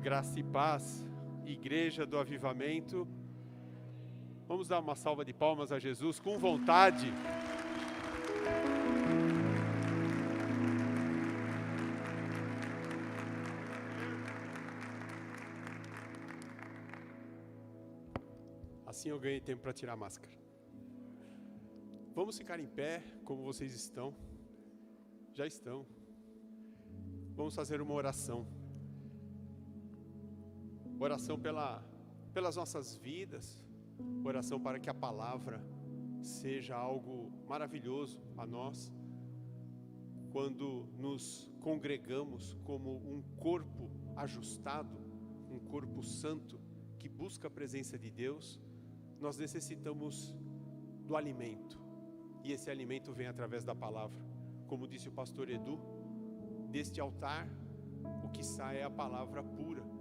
Graça e paz, Igreja do Avivamento. Vamos dar uma salva de palmas a Jesus com vontade. Assim eu ganhei tempo para tirar a máscara. Vamos ficar em pé como vocês estão. Já estão. Vamos fazer uma oração. Oração pelas nossas vidas. Oração para que a palavra seja algo maravilhoso a nós. Quando nos congregamos como um corpo ajustado, um corpo santo que busca a presença de Deus, nós necessitamos do alimento. E esse alimento vem através da palavra. Como disse o pastor Edu, deste altar o que sai é a palavra pura.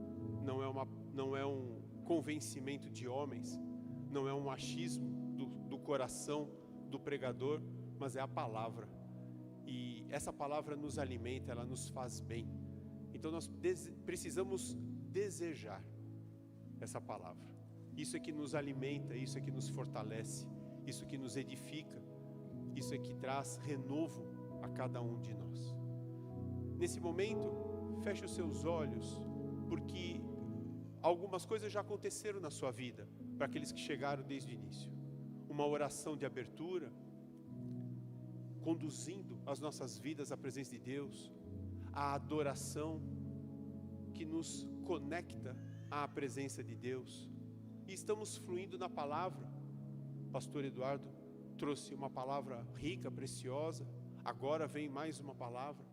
Não é um convencimento de homens, não é um achismo do coração do pregador, mas é a palavra. E essa palavra nos alimenta, ela nos faz bem. Então nós precisamos desejar essa palavra. Isso é que nos alimenta, isso é que nos fortalece, isso é que nos edifica, isso é que traz renovo a cada um de nós. Nesse momento, feche os seus olhos, porque algumas coisas já aconteceram na sua vida, para aqueles que chegaram desde o início. Uma oração de abertura, conduzindo as nossas vidas à presença de Deus, a adoração que nos conecta à presença de Deus. E estamos fluindo na palavra. Pastor Eduardo trouxe uma palavra rica, preciosa. Agora vem mais uma palavra.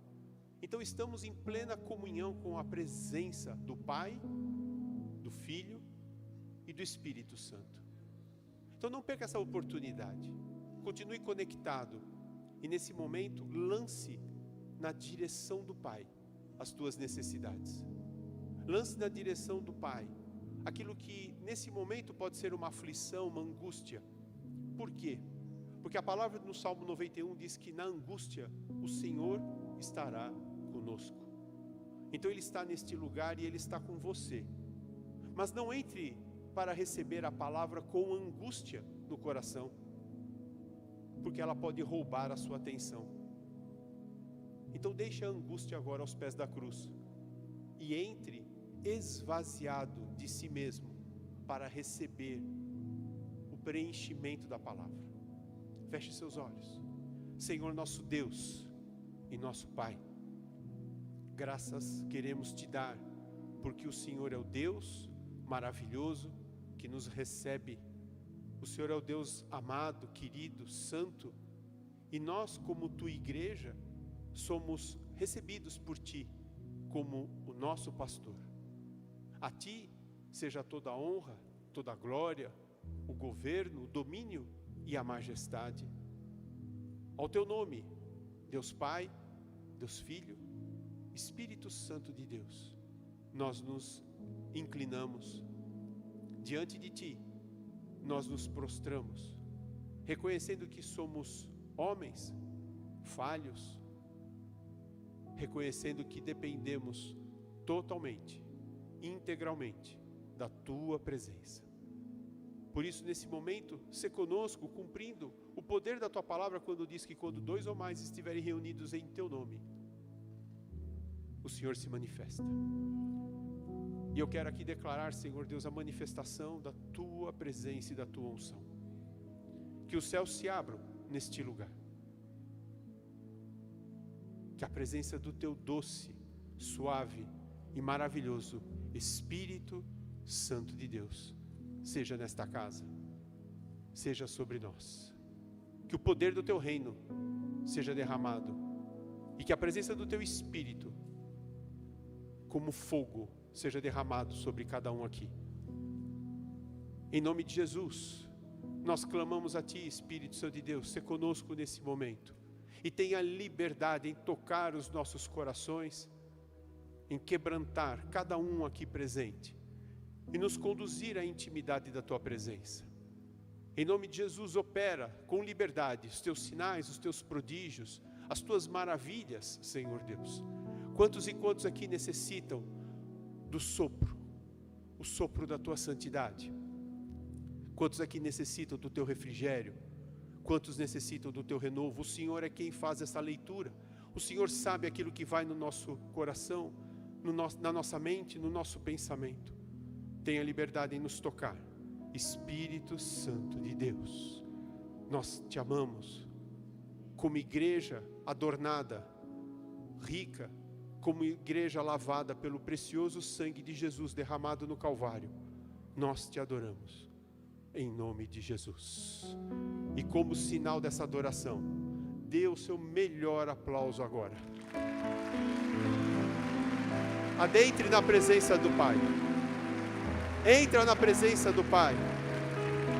Então estamos em plena comunhão com a presença do Pai, do Filho e do Espírito Santo. Então não perca essa oportunidade. Continue conectado. E nesse momento, lance na direção do Pai as tuas necessidades. Lance na direção do Pai aquilo que nesse momento pode ser uma aflição, uma angústia. Por quê? Porque a palavra no Salmo 91 diz que na angústia o Senhor estará conosco. Então Ele está neste lugar e Ele está com você. Mas não entre para receber a palavra com angústia no coração, porque ela pode roubar a sua atenção. Então deixe a angústia agora aos pés da cruz e entre esvaziado de si mesmo para receber o preenchimento da palavra. Feche seus olhos. Senhor nosso Deus e nosso Pai, graças queremos te dar, porque o Senhor é o Deus maravilhoso que nos recebe. O Senhor é o Deus amado, querido, santo, e nós, como tua igreja, somos recebidos por ti como o nosso pastor. A ti seja toda a honra, toda a glória, o governo, o domínio e a majestade. Ao teu nome, Deus Pai, Deus Filho, Espírito Santo de Deus, nós nos inclinamos diante de ti. Nós nos prostramos, reconhecendo que somos homens falhos, reconhecendo que dependemos totalmente, integralmente da tua presença. Por isso, nesse momento, se conosco, cumprindo o poder da tua palavra, quando diz que quando 2 ou mais estiverem reunidos em teu nome, o Senhor se manifesta. E eu quero aqui declarar, Senhor Deus, a manifestação da tua presença e da tua unção. Que os céus se abram neste lugar. Que a presença do teu doce, suave e maravilhoso Espírito Santo de Deus seja nesta casa, seja sobre nós. Que o poder do teu reino seja derramado e que a presença do teu Espírito, como fogo, seja derramado sobre cada um aqui. Em nome de Jesus, nós clamamos a ti, Espírito Santo de Deus, se conosco nesse momento e tenha liberdade em tocar os nossos corações, em quebrantar cada um aqui presente e nos conduzir à intimidade da tua presença. Em nome de Jesus, opera com liberdade os teus sinais, os teus prodígios, as tuas maravilhas, Senhor Deus. Quantos e quantos aqui necessitam do sopro, o sopro da tua santidade. Quantos aqui necessitam do teu refrigério? Quantos necessitam do teu renovo? O Senhor é quem faz essa leitura. O Senhor sabe aquilo que vai no nosso coração, na nossa mente, no nosso pensamento. Tenha liberdade em nos tocar. Espírito Santo de Deus, nós te amamos. Como igreja adornada, rica, como igreja lavada pelo precioso sangue de Jesus derramado no Calvário, nós te adoramos, em nome de Jesus. E como sinal dessa adoração, dê o seu melhor aplauso agora. Adentre na presença do Pai. Entra na presença do Pai.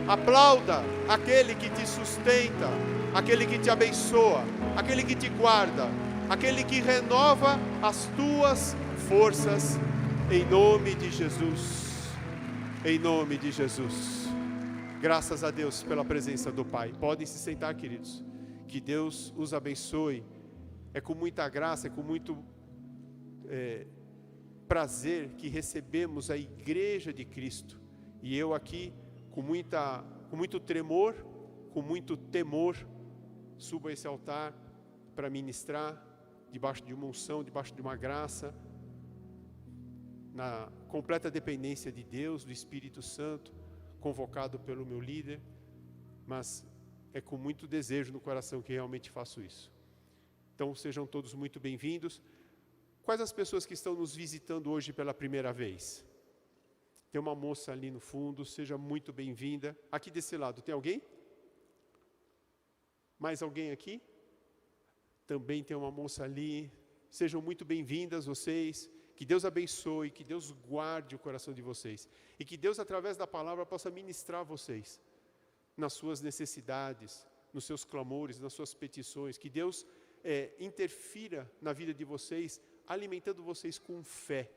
Aplauda aquele que te sustenta, aquele que te abençoa, aquele que te guarda, aquele que renova as tuas forças, em nome de Jesus. Em nome de Jesus. Graças a Deus pela presença do Pai. Podem se sentar, queridos. Que Deus os abençoe. É com muita graça, é com muito prazer que recebemos a Igreja de Cristo. E eu aqui, com muito tremor, com muito temor, subo a esse altar para ministrar, debaixo de uma unção, debaixo de uma graça, na completa dependência de Deus, do Espírito Santo, convocado pelo meu líder, mas é com muito desejo no coração que realmente faço isso. Então sejam todos muito bem-vindos. Quais as pessoas que estão nos visitando hoje pela primeira vez? Tem uma moça ali no fundo, seja muito bem-vinda. Aqui desse lado, tem alguém? Mais alguém aqui? Também tem uma moça ali. Sejam muito bem-vindas vocês. Que Deus abençoe, que Deus guarde o coração de vocês. E que Deus, através da palavra, possa ministrar vocês nas suas necessidades, nos seus clamores, nas suas petições. Que Deus interfira na vida de vocês, alimentando vocês com fé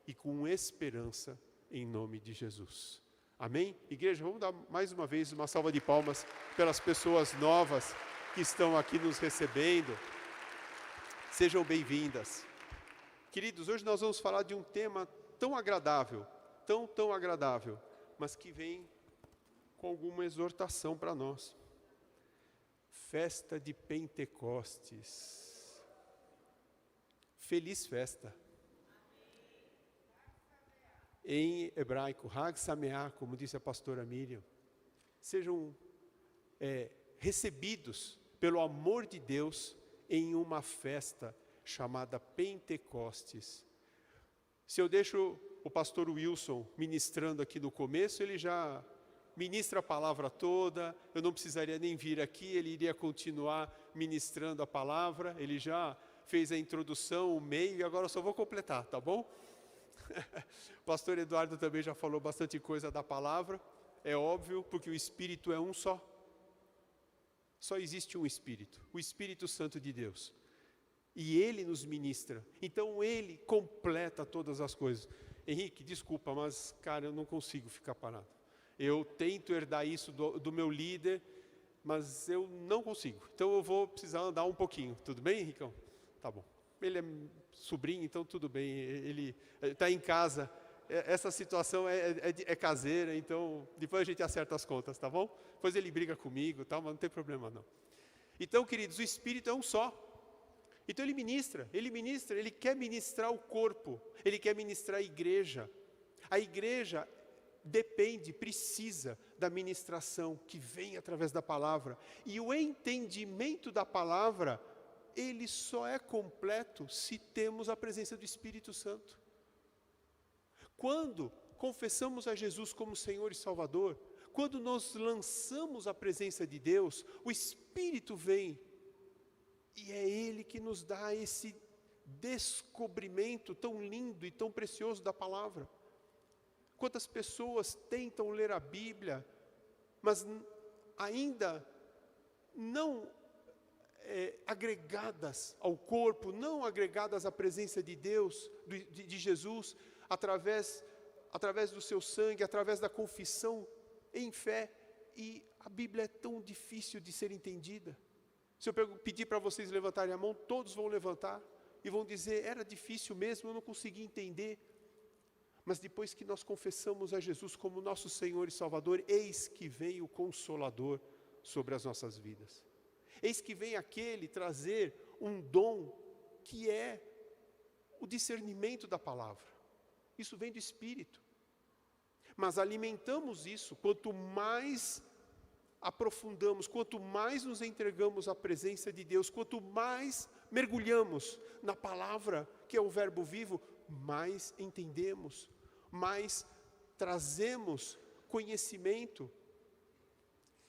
e com esperança, em nome de Jesus. Amém? Igreja, vamos dar mais uma vez uma salva de palmas pelas pessoas novas que estão aqui nos recebendo. Sejam bem-vindas. Queridos, hoje nós vamos falar de um tema tão agradável, tão agradável, mas que vem com alguma exortação para nós. Festa de Pentecostes. Feliz festa. Em hebraico, Hag Sameach, como disse a pastora Miriam. Sejam recebidos pelo amor de Deus em uma festa chamada Pentecostes. Se eu deixo o pastor Wilson ministrando aqui no começo, ele já ministra a palavra toda, eu não precisaria nem vir aqui, ele iria continuar ministrando a palavra, ele já fez a introdução, o meio, e agora eu só vou completar, tá bom? O pastor Eduardo também já falou bastante coisa da palavra, é óbvio, porque o Espírito é um só. Só existe um Espírito, o Espírito Santo de Deus. E Ele nos ministra, então Ele completa todas as coisas. Henrique, desculpa, mas cara, eu não consigo ficar parado. Eu tento herdar isso do meu líder, mas eu não consigo. Então eu vou precisar andar um pouquinho, tudo bem, Henricão? Tá bom. Ele é sobrinho, então tudo bem, ele está em casa, essa situação é caseira, então depois a gente acerta as contas, tá bom? Depois ele briga comigo, tá, mas não tem problema não. Então, queridos, o Espírito é um só. Então ele ministra, ele quer ministrar o corpo, ele quer ministrar a igreja. A igreja depende, precisa da ministração que vem através da palavra. E o entendimento da palavra, ele só é completo se temos a presença do Espírito Santo. Quando confessamos a Jesus como Senhor e Salvador, quando nós lançamos a presença de Deus, o Espírito vem, e é Ele que nos dá esse descobrimento tão lindo e tão precioso da palavra. Quantas pessoas tentam ler a Bíblia, mas ainda não agregadas ao corpo, não agregadas à presença de Deus, de Jesus, através do seu sangue, através da confissão em fé, e a Bíblia é tão difícil de ser entendida. Se eu pedir para vocês levantarem a mão, todos vão levantar e vão dizer, era difícil mesmo, eu não consegui entender. Mas depois que nós confessamos a Jesus como nosso Senhor e Salvador, eis que vem o Consolador sobre as nossas vidas. Eis que vem aquele trazer um dom que é o discernimento da palavra. Isso vem do Espírito. Mas alimentamos isso, quanto mais aprofundamos, quanto mais nos entregamos à presença de Deus, quanto mais mergulhamos na palavra, que é o verbo vivo, mais entendemos, mais trazemos conhecimento.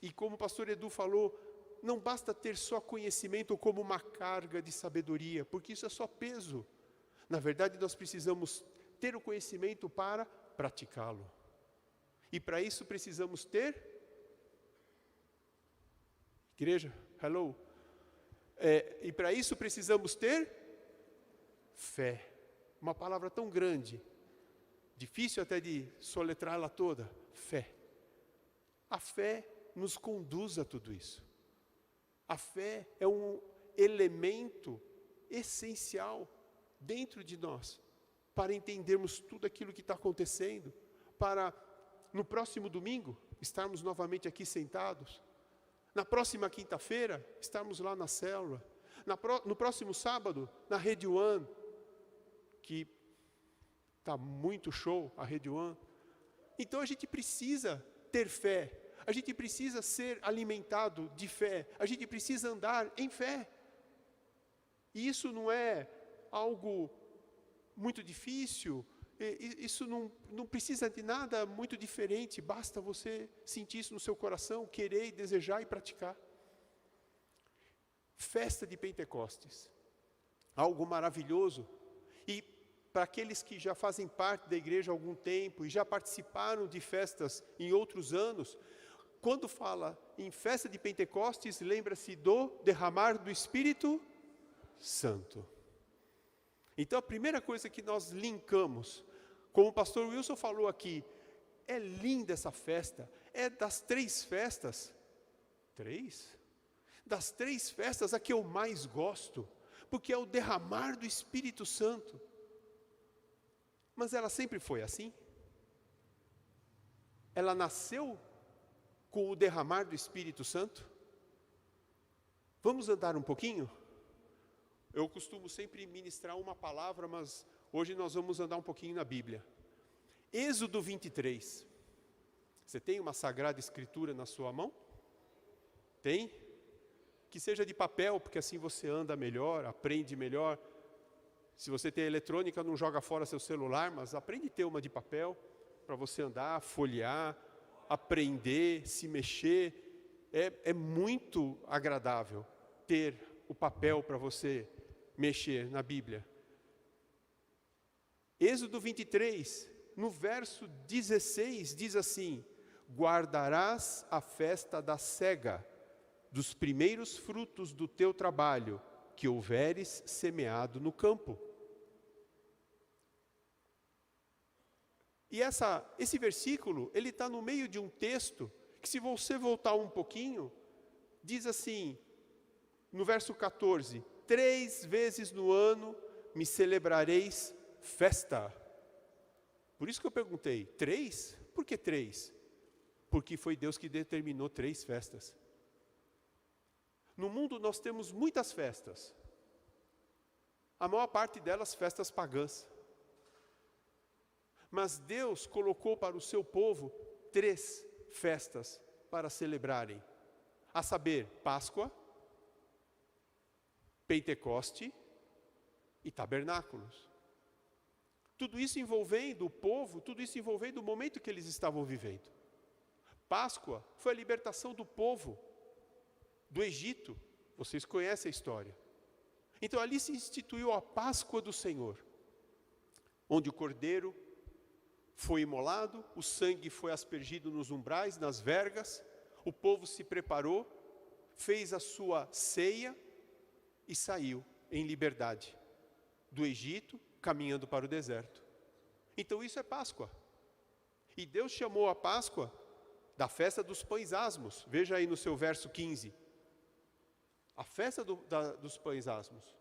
E como o pastor Edu falou, não basta ter só conhecimento como uma carga de sabedoria, porque isso é só peso. Na verdade, nós precisamos ter o conhecimento para praticá-lo. E para isso precisamos ter, igreja, hello, e para isso precisamos ter fé. Uma palavra tão grande, difícil até de soletrá-la toda, fé. A fé nos conduz a tudo isso. A fé é um elemento essencial dentro de nós, para entendermos tudo aquilo que está acontecendo, para no próximo domingo estarmos novamente aqui sentados, na próxima quinta-feira estarmos lá na célula, no próximo sábado na Rede One, que está muito show a Rede One. Então a gente precisa ter fé, a gente precisa ser alimentado de fé, a gente precisa andar em fé. E isso não é algo muito difícil, isso não precisa de nada muito diferente, basta você sentir isso no seu coração, querer, desejar e praticar. Festa de Pentecostes, algo maravilhoso. E para aqueles que já fazem parte da igreja há algum tempo e já participaram de festas em outros anos, quando fala em festa de Pentecostes, lembra-se do derramar do Espírito Santo. Então a primeira coisa que nós linkamos, como o pastor Wilson falou aqui, é linda essa festa, é das 3 festas, 3? Das 3 festas a que eu mais gosto, porque é o derramar do Espírito Santo. Mas ela sempre foi assim? Ela nasceu com o derramar do Espírito Santo? Vamos andar um pouquinho? Eu costumo sempre ministrar uma palavra, mas hoje nós vamos andar um pouquinho na Bíblia. Êxodo 23. Você tem uma Sagrada Escritura na sua mão? Tem? Que seja de papel, porque assim você anda melhor, aprende melhor. Se você tem eletrônica, não joga fora seu celular, mas aprende a ter uma de papel, para você andar, folhear, aprender, se mexer. É muito agradável ter o papel para você mexer na Bíblia. Êxodo 23, no verso 16, diz assim: guardarás a festa da cega, dos primeiros frutos do teu trabalho, que houveres semeado no campo. E esse versículo, ele está no meio de um texto, que se você voltar um pouquinho, diz assim, no verso 14, 3 vezes no ano me celebrareis festa. Por isso que eu perguntei, 3? Por que 3? Porque foi Deus que determinou 3 festas. No mundo nós temos muitas festas. A maior parte delas festas pagãs. Mas Deus colocou para o seu povo 3 festas para celebrarem. A saber, Páscoa, Pentecoste e Tabernáculos. Tudo isso envolvendo o povo, tudo isso envolvendo o momento que eles estavam vivendo. Páscoa foi a libertação do povo do Egito. Vocês conhecem a história. Então ali se instituiu a Páscoa do Senhor, onde o cordeiro foi imolado, o sangue foi aspergido nos umbrais, nas vergas, o povo se preparou, fez a sua ceia e saiu em liberdade do Egito, caminhando para o deserto. Então isso é Páscoa. E Deus chamou a Páscoa da festa dos pães asmos. Veja aí no seu verso 15. A festa dos pães asmos.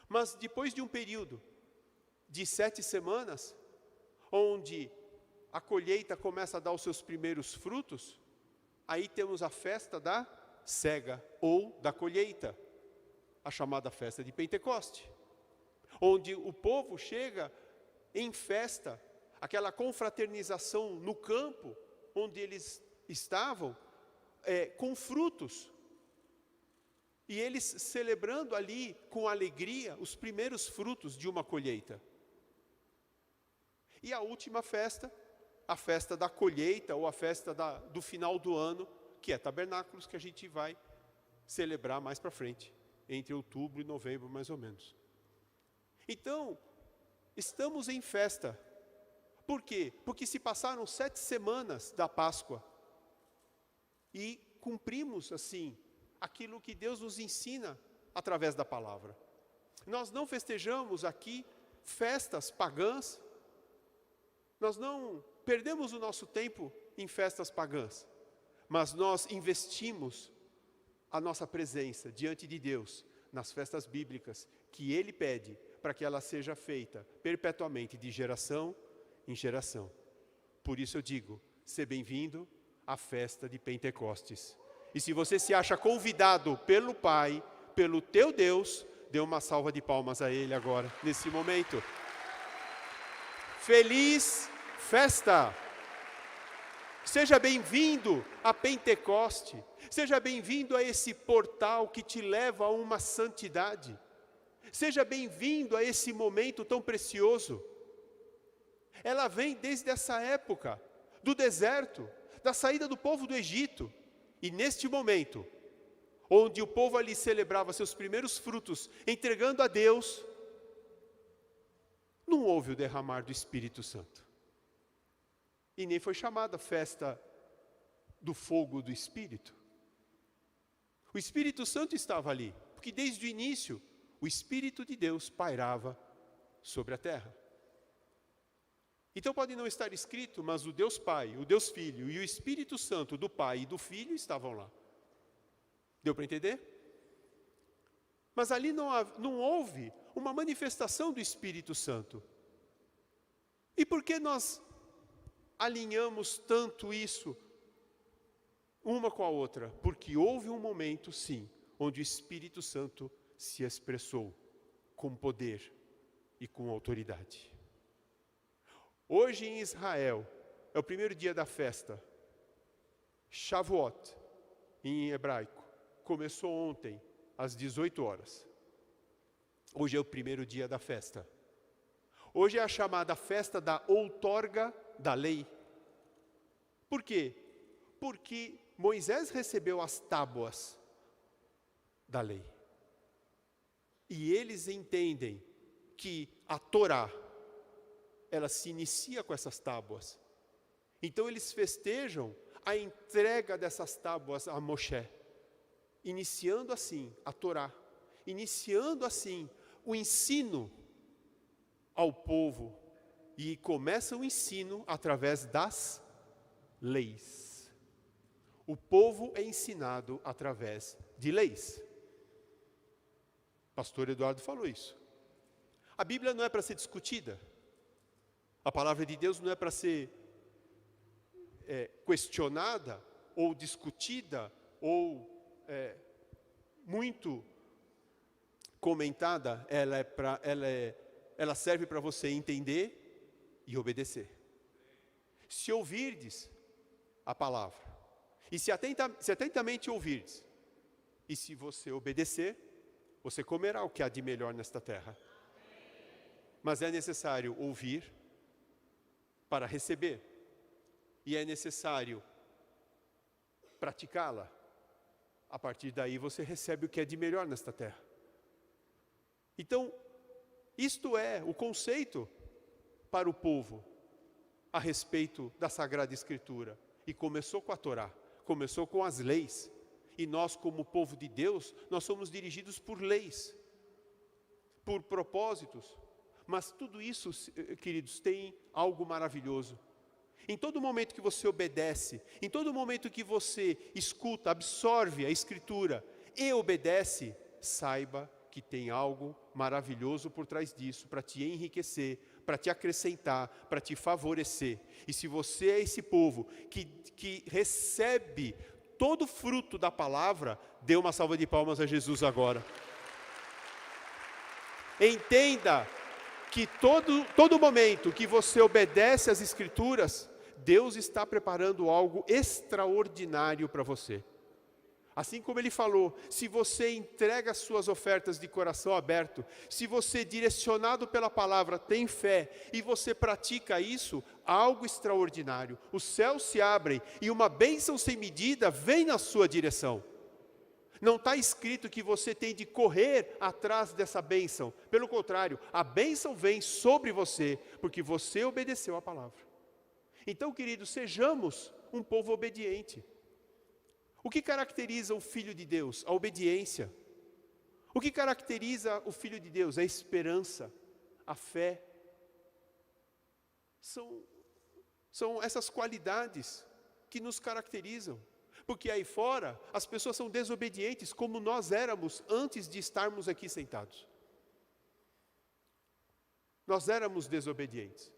Mas depois de um período de 7 semanas, onde a colheita começa a dar os seus primeiros frutos, aí temos a festa da cega ou da colheita, a chamada festa de Pentecoste, onde o povo chega em festa, aquela confraternização no campo, onde eles estavam, com frutos, e eles celebrando ali com alegria os primeiros frutos de uma colheita. E a última festa, a festa da colheita, ou a festa do final do ano, que é Tabernáculos, que a gente vai celebrar mais para frente, entre outubro e novembro, mais ou menos. Então, estamos em festa. Por quê? Porque se passaram 7 semanas da Páscoa, e cumprimos, assim, aquilo que Deus nos ensina através da palavra. Nós não festejamos aqui festas pagãs, nós não perdemos o nosso tempo em festas pagãs, mas nós investimos a nossa presença diante de Deus nas festas bíblicas que Ele pede para que ela seja feita perpetuamente, de geração em geração. Por isso eu digo, seja bem-vindo à festa de Pentecostes. E se você se acha convidado pelo Pai, pelo teu Deus, dê uma salva de palmas a Ele agora, nesse momento. Feliz festa! Seja bem-vindo a Pentecoste, seja bem-vindo a esse portal que te leva a uma santidade, seja bem-vindo a esse momento tão precioso. Ela vem desde essa época, do deserto, da saída do povo do Egito, e neste momento, onde o povo ali celebrava seus primeiros frutos, entregando a Deus, não houve o derramar do Espírito Santo. E nem foi chamada festa do fogo do Espírito. O Espírito Santo estava ali, porque desde o início, o Espírito de Deus pairava sobre a terra. Então pode não estar escrito, mas o Deus Pai, o Deus Filho e o Espírito Santo do Pai e do Filho estavam lá. Deu para entender? Mas ali não houve uma manifestação do Espírito Santo. E por que nós alinhamos tanto isso uma com a outra? Porque houve um momento, sim, onde o Espírito Santo se expressou com poder e com autoridade. Hoje em Israel, é o primeiro dia da festa, Shavuot, em hebraico, começou ontem, às 18 horas. Hoje é o primeiro dia da festa. Hoje é a chamada festa da outorga da lei. Por quê? Porque Moisés recebeu as tábuas da lei. E eles entendem que a Torá, ela se inicia com essas tábuas. Então eles festejam a entrega dessas tábuas a Moshe, iniciando assim a Torá, iniciando assim o ensino ao povo. E começa o ensino através das leis. O povo é ensinado através de leis. Pastor Eduardo falou isso. A Bíblia não é para ser discutida. A palavra de Deus não é para ser questionada, ou discutida, ou muito comentada. Ela serve para você entender e obedecer. Se ouvirdes a palavra, e se atentamente ouvirdes, e se você obedecer, você comerá o que há de melhor nesta terra. Mas é necessário ouvir para receber, e é necessário praticá-la. A partir daí você recebe o que é de melhor nesta terra. Então, isto é o conceito para o povo a respeito da Sagrada Escritura. E começou com a Torá, começou com as leis. E nós, como povo de Deus, nós somos dirigidos por leis, por propósitos. Mas tudo isso, queridos, tem algo maravilhoso. Em todo momento que você obedece, em todo momento que você escuta, absorve a Escritura e obedece, saiba que tem algo maravilhoso por trás disso, para te enriquecer, para te acrescentar, para te favorecer. E se você é esse povo que recebe todo o fruto da palavra, dê uma salva de palmas a Jesus agora. Entenda que todo momento que você obedece às Escrituras, Deus está preparando algo extraordinário para você. Assim como Ele falou, se você entrega as suas ofertas de coração aberto, se você, direcionado pela palavra, tem fé e você pratica isso, algo extraordinário. Os céus se abrem e uma bênção sem medida vem na sua direção. Não está escrito que você tem de correr atrás dessa bênção. Pelo contrário, a bênção vem sobre você, porque você obedeceu a palavra. Então, queridos, sejamos um povo obediente. O que caracteriza o Filho de Deus? A obediência. O que caracteriza o Filho de Deus? A esperança, a fé. São essas qualidades que nos caracterizam. Porque aí fora, as pessoas são desobedientes, como nós éramos antes de estarmos aqui sentados. Nós éramos desobedientes.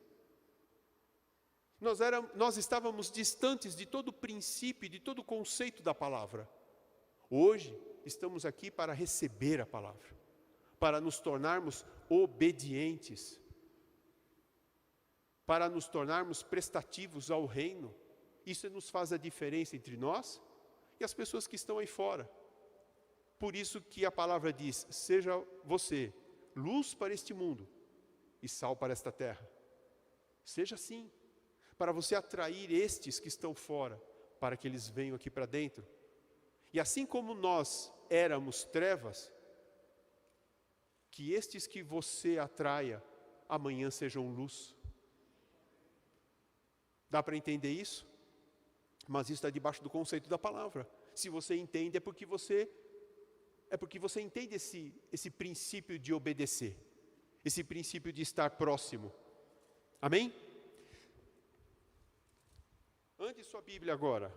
Nós estávamos distantes de todo o princípio, de todo o conceito da palavra. Hoje, estamos aqui para receber a palavra, para nos tornarmos obedientes, para nos tornarmos prestativos ao reino. Isso nos faz a diferença entre nós e as pessoas que estão aí fora. Por isso que a palavra diz, seja você luz para este mundo e sal para esta terra. Seja assim, para você atrair estes que estão fora, para que eles venham aqui para dentro. E assim como nós éramos trevas, que estes que você atraia, amanhã sejam luz. Dá para entender isso? Mas isso está debaixo do conceito da palavra. Se você entende, é porque você entende esse princípio de obedecer, esse princípio de estar próximo. Amém? Ande sua Bíblia agora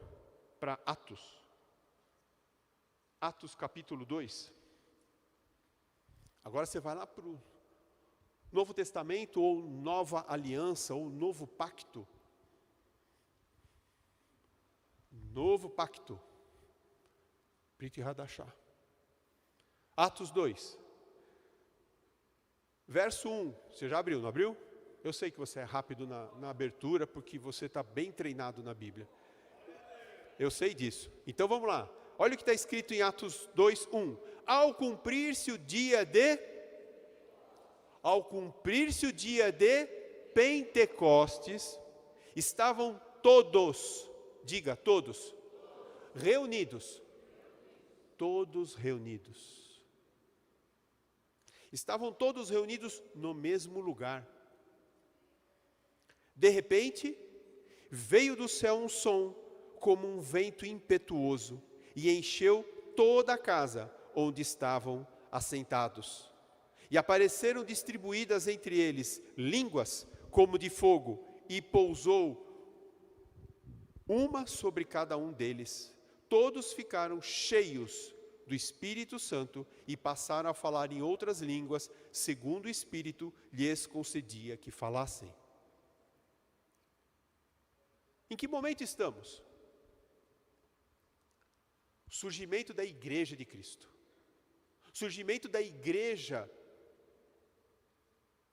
para Atos. Atos capítulo 2. Agora você vai lá para o Novo Testamento, ou Nova Aliança, ou Novo Pacto. Novo Pacto. Brit Hadashah. Atos 2. Verso 1. Você já abriu, não abriu? Eu sei que você é rápido na abertura, porque você está bem treinado na Bíblia. Eu sei disso. Então vamos lá. Olha o que está escrito em Atos 2, 1. Ao cumprir-se o dia de Pentecostes, estavam todos, diga todos, reunidos. Todos reunidos. Estavam todos reunidos no mesmo lugar. De repente, veio do céu um som, como um vento impetuoso, e encheu toda a casa onde estavam assentados. E apareceram distribuídas entre eles línguas como de fogo, e pousou uma sobre cada um deles. Todos ficaram cheios do Espírito Santo e passaram a falar em outras línguas, segundo o Espírito lhes concedia que falassem. Em que momento estamos? Surgimento da igreja de Cristo. Surgimento da igreja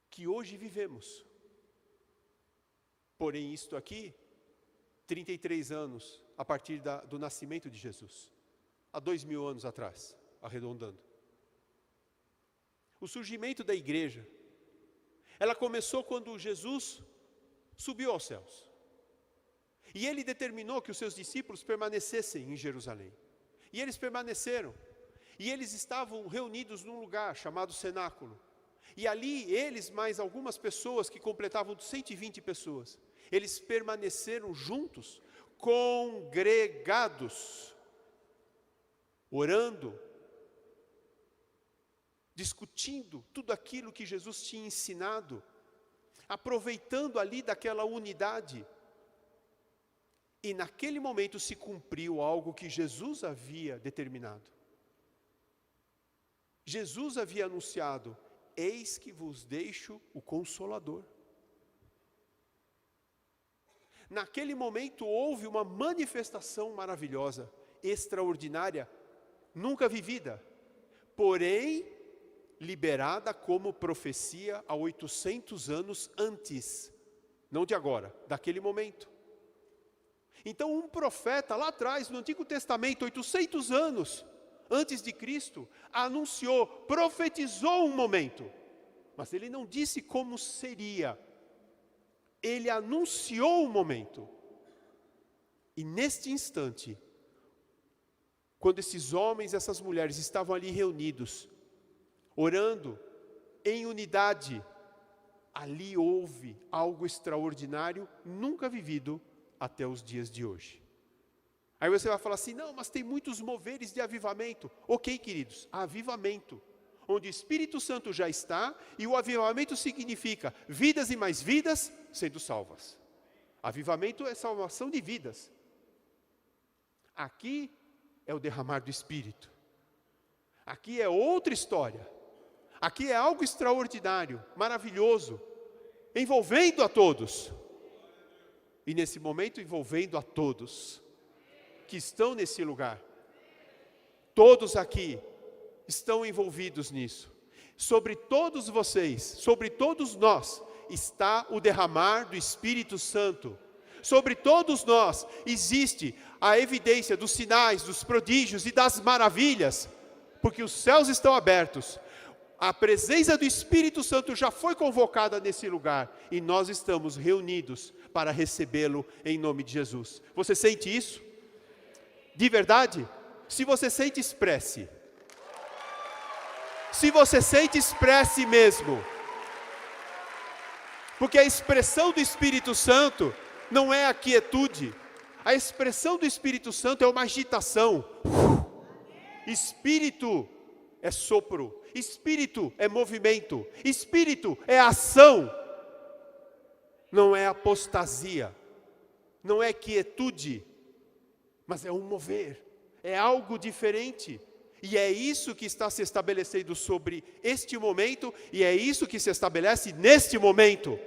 que hoje vivemos. Porém, isto aqui, 33 anos a partir do nascimento de Jesus. Há 2000 anos atrás, arredondando. O surgimento da igreja, ela começou quando Jesus subiu aos céus. E ele determinou que os seus discípulos permanecessem em Jerusalém. E eles permaneceram. E eles estavam reunidos num lugar chamado cenáculo. E ali eles, mais algumas pessoas que completavam 120 pessoas, eles permaneceram juntos, congregados, orando, discutindo tudo aquilo que Jesus tinha ensinado, aproveitando ali daquela unidade. E naquele momento se cumpriu algo que Jesus havia determinado. Jesus havia anunciado, eis que vos deixo o Consolador. Naquele momento houve uma manifestação maravilhosa, extraordinária, nunca vivida, porém liberada como profecia há 800 anos antes, não de agora, daquele momento. Então um profeta lá atrás, no Antigo Testamento, 800 anos antes de Cristo, anunciou, profetizou um momento, mas ele não disse como seria. Ele anunciou um momento. E neste instante, quando esses homens e essas mulheres estavam ali reunidos, orando em unidade, ali houve algo extraordinário, nunca vivido até os dias de hoje. Aí você vai falar assim, não, mas tem muitos moveres de avivamento. Ok, queridos, avivamento, onde o Espírito Santo já está, e o avivamento significa vidas e mais vidas sendo salvas. Avivamento é salvação de vidas. Aqui é o derramar do Espírito. Aqui é outra história. Aqui é algo extraordinário, maravilhoso, envolvendo a todos. E nesse momento envolvendo a todos que estão nesse lugar. Todos aqui estão envolvidos nisso. Sobre todos vocês, sobre todos nós, está o derramar do Espírito Santo. Sobre todos nós existe a evidência dos sinais, dos prodígios e das maravilhas, porque os céus estão abertos. A presença do Espírito Santo já foi convocada nesse lugar e nós estamos reunidos para recebê-lo em nome de Jesus. Você sente isso? De verdade? Se você sente, expresse. Se você sente, expresse mesmo. Porque a expressão do Espírito Santo não é a quietude. A expressão do Espírito Santo é uma agitação. Espírito é sopro. Espírito é movimento. Espírito é ação. Não é apostasia. Não é quietude. Mas é um mover. É algo diferente. E é isso que está se estabelecendo sobre este momento, e é isso que se estabelece neste momento.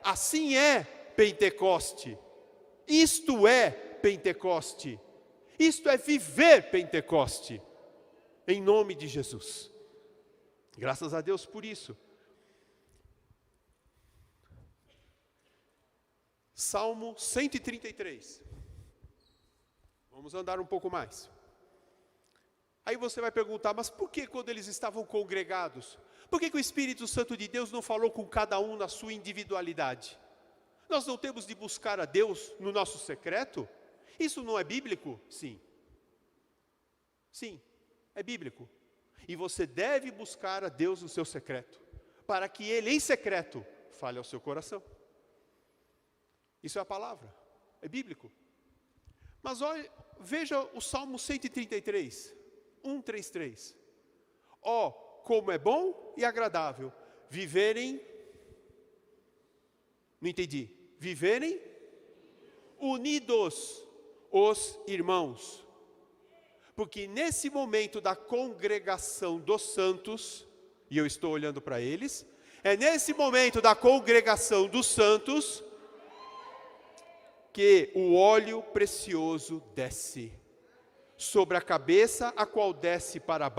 Assim é Pentecoste. Isto é Pentecoste. Isto é viver Pentecoste. Em nome de Jesus. Graças a Deus por isso. Salmo 133. Vamos andar um pouco mais. Aí você vai perguntar, mas por que quando eles estavam congregados? Por que o Espírito Santo de Deus não falou com cada um na sua individualidade? Nós não temos de buscar a Deus no nosso secreto? Isso não é bíblico? Sim. Sim, é bíblico. E você deve buscar a Deus no seu secreto, para que Ele em secreto fale ao seu coração. Isso é a palavra, é bíblico. Mas olha, veja o Salmo 133, 133. Ó, como é bom e agradável viverem, não entendi, viverem unidos os irmãos. Porque nesse momento da congregação dos santos, e eu estou olhando para eles, é nesse momento da congregação dos santos que o óleo precioso desce sobre a cabeça, a qual desce para a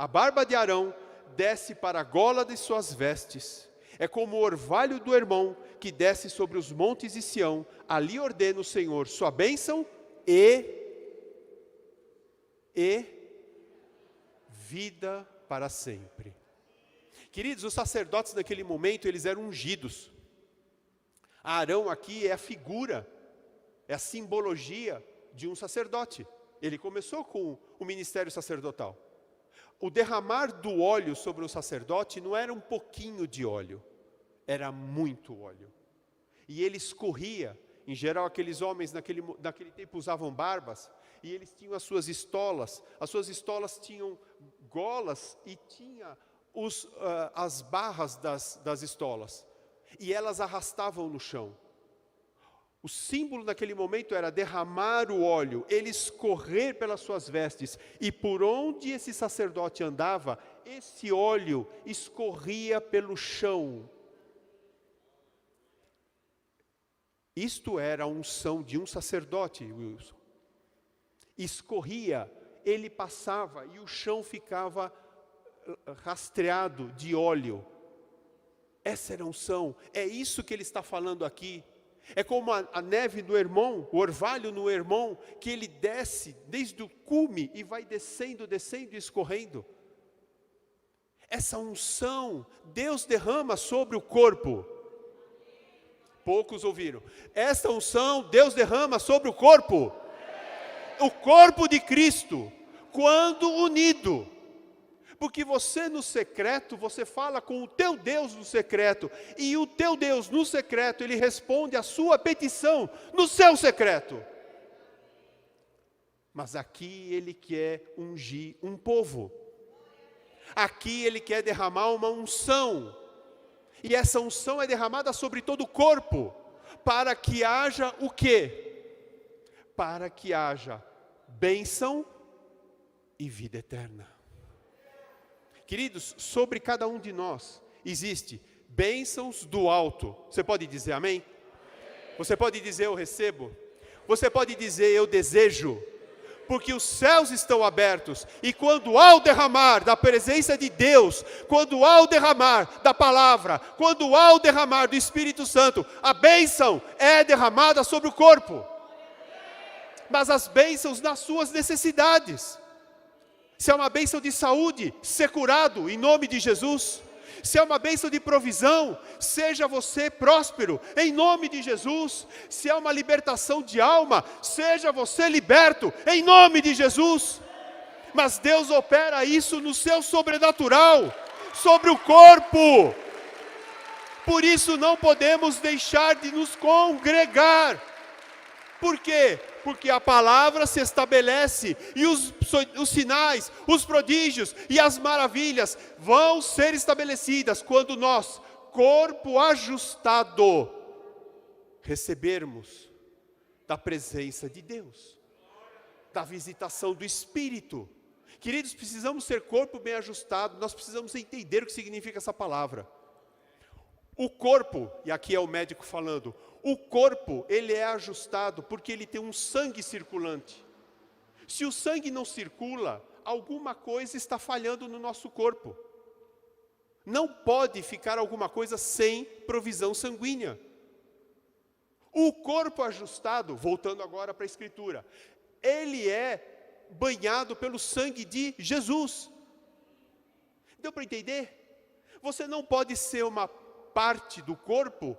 barba de Arão desce para a gola de suas vestes. É como o orvalho do Hermon que desce sobre os montes de Sião. Ali ordena o Senhor sua bênção e vida para sempre. Queridos, os sacerdotes naquele momento, eles eram ungidos. Arão aqui é a figura, é a simbologia de um sacerdote. Ele começou com o ministério sacerdotal. O derramar do óleo sobre o sacerdote não era um pouquinho de óleo, era muito óleo. E ele escorria. Em geral, aqueles homens naquele tempo usavam barbas, e eles tinham as suas estolas tinham golas e tinha as barras das estolas, e elas arrastavam no chão. O símbolo naquele momento era derramar o óleo, ele escorrer pelas suas vestes, e por onde esse sacerdote andava, esse óleo escorria pelo chão. Isto era a unção de um sacerdote, Wilson. Escorria, ele passava e o chão ficava rastreado de óleo. Essa era a unção, é isso que ele está falando aqui. É como a neve no Hermon, o orvalho no Hermon, que ele desce desde o cume e vai descendo, descendo e escorrendo. Essa unção, Deus derrama sobre o corpo. Poucos ouviram. Essa unção, Deus derrama sobre o corpo. O corpo de Cristo, quando unido. Porque você no secreto, você fala com o teu Deus no secreto. E o teu Deus no secreto, Ele responde a sua petição no seu secreto. Mas aqui Ele quer ungir um povo. Aqui Ele quer derramar uma unção. E essa unção é derramada sobre todo o corpo. Para que haja o quê? Para que haja bênção e vida eterna. Queridos, sobre cada um de nós existe bênçãos do alto. Você pode dizer amém? Você pode dizer eu recebo? Você pode dizer eu desejo? Porque os céus estão abertos, e quando há o derramar da presença de Deus, quando há o derramar da palavra, quando há o derramar do Espírito Santo, a bênção é derramada sobre o corpo. Mas as bênçãos nas suas necessidades. Se é uma bênção de saúde, ser curado em nome de Jesus. Se é uma bênção de provisão, seja você próspero em nome de Jesus. Se é uma libertação de alma, seja você liberto em nome de Jesus. Mas Deus opera isso no seu sobrenatural, sobre o corpo. Por isso não podemos deixar de nos congregar. Por quê? Porque a palavra se estabelece e os sinais, os prodígios e as maravilhas vão ser estabelecidas quando nós, corpo ajustado, recebermos da presença de Deus, da visitação do Espírito. Queridos, precisamos ser corpo bem ajustado, nós precisamos entender o que significa essa palavra. O corpo, e aqui é o médico falando, o corpo, ele é ajustado porque ele tem um sangue circulante. Se o sangue não circula, alguma coisa está falhando no nosso corpo. Não pode ficar alguma coisa sem provisão sanguínea. O corpo ajustado, voltando agora para a Escritura, ele é banhado pelo sangue de Jesus. Deu para entender? Você não pode ser uma parte do corpo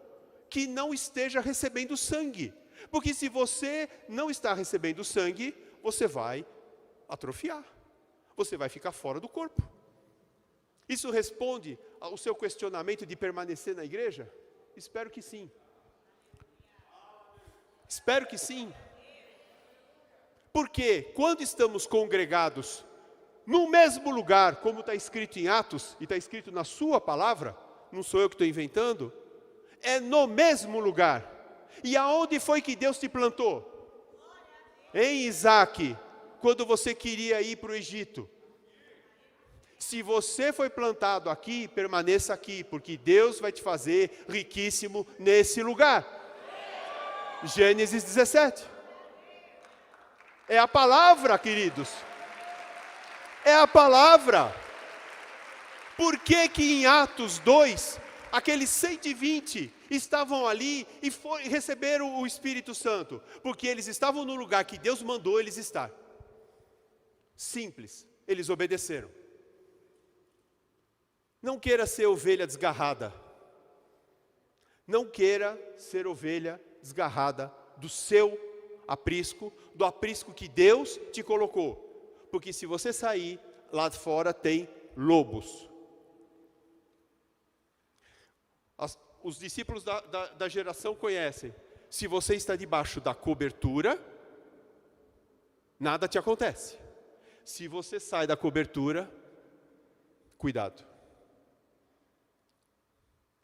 que não esteja recebendo sangue. Porque se você não está recebendo sangue, você vai atrofiar. Você vai ficar fora do corpo. Isso responde ao seu questionamento de permanecer na igreja? Espero que sim. Espero que sim. Porque quando estamos congregados no mesmo lugar, como está escrito em Atos, e está escrito na sua palavra, não sou eu que estou inventando, é no mesmo lugar. E aonde foi que Deus te plantou? Em Isaac, quando você queria ir para o Egito. Se você foi plantado aqui, permaneça aqui, porque Deus vai te fazer riquíssimo nesse lugar. Gênesis 17. É a palavra, queridos. É a palavra. Por que que em Atos 2, aqueles 120 estavam ali e receberam o Espírito Santo? Porque eles estavam no lugar que Deus mandou eles estar. Simples, eles obedeceram. Não queira ser ovelha desgarrada. Não queira ser ovelha desgarrada do seu aprisco, do aprisco que Deus te colocou. Porque se você sair, lá fora tem lobos. Os discípulos da geração conhecem. Se você está debaixo da cobertura, nada te acontece. Se você sai da cobertura, cuidado.